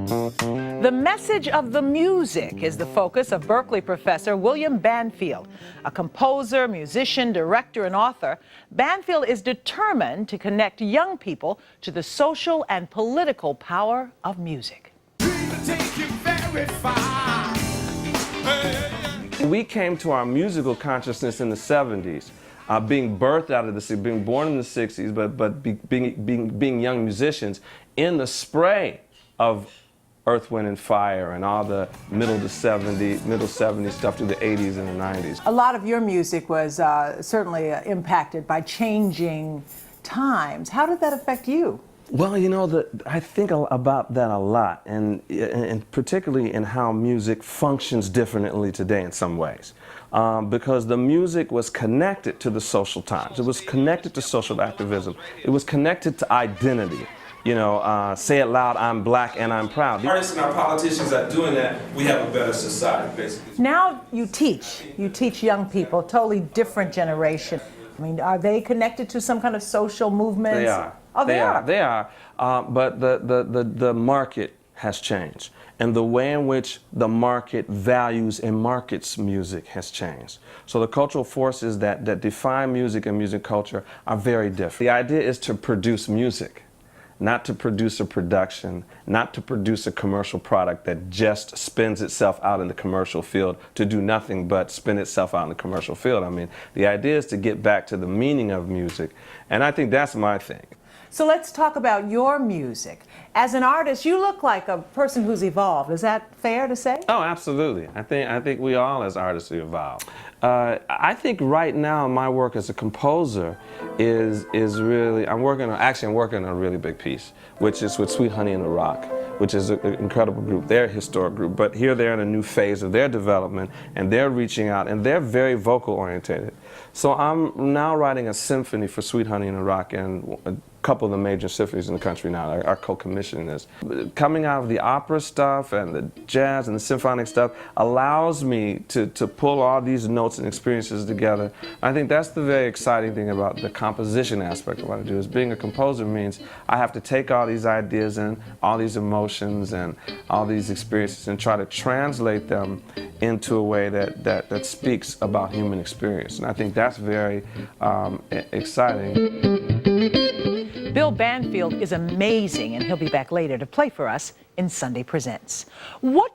The message of the music is the focus of Berklee professor William Banfield. A composer, musician, director, and author, Banfield is determined to connect young people to the social and political power of music. We came to our musical consciousness in the 70s, being birthed out of the, being born in the 60s, but being young musicians in the spray of Earth, Wind and Fire and all the middle 70s stuff through the 80s and the 90s. A lot of your music was certainly impacted by changing times. How did that affect you? Well, you know, I think about that a lot, and particularly in how music functions differently today in some ways. Because the music was connected to the social times. It was connected to social activism. It was connected to identity. You know, say it loud, I'm black and I'm proud. The artists and our politicians are doing that, we have a better society, basically. Now you teach young people, totally different generation. I mean, are they connected to some kind of social movements? They are. Oh, they are. They are. But the market has changed. And the way in which the market values and markets music has changed. So the cultural forces that define music and music culture are very different. The idea is to produce music, not to produce a production, not to produce a commercial product that just spins itself out in the commercial field to do nothing but spin itself out in the commercial field. I mean, the idea is to get back to the meaning of music, and I think that's my thing. So let's talk about your music. As an artist, you look like a person who's evolved. Is that fair to say? Oh, absolutely. I think we all as artists evolve. I think right now my work as a composer is really, I'm working on a really big piece, which is with Sweet Honey in the Rock, which is an incredible group. They're a historic group, but here they're in a new phase of their development, and they're reaching out, and they're very vocal oriented. So I'm now writing a symphony for Sweet Honey in the Rock, and a couple of the major symphonies in the country now are co-commissioning this. Coming out of the opera stuff and the jazz and the symphonic stuff allows me to pull all these notes and experiences together. I think that's the very exciting thing about the composition aspect of what I do. Is being a composer means I have to take all these ideas and all these emotions and all these experiences and try to translate them into a way that speaks about human experience. And I think that's very exciting. Bill Banfield is amazing, and he'll be back later to play for us in Sunday Presents. What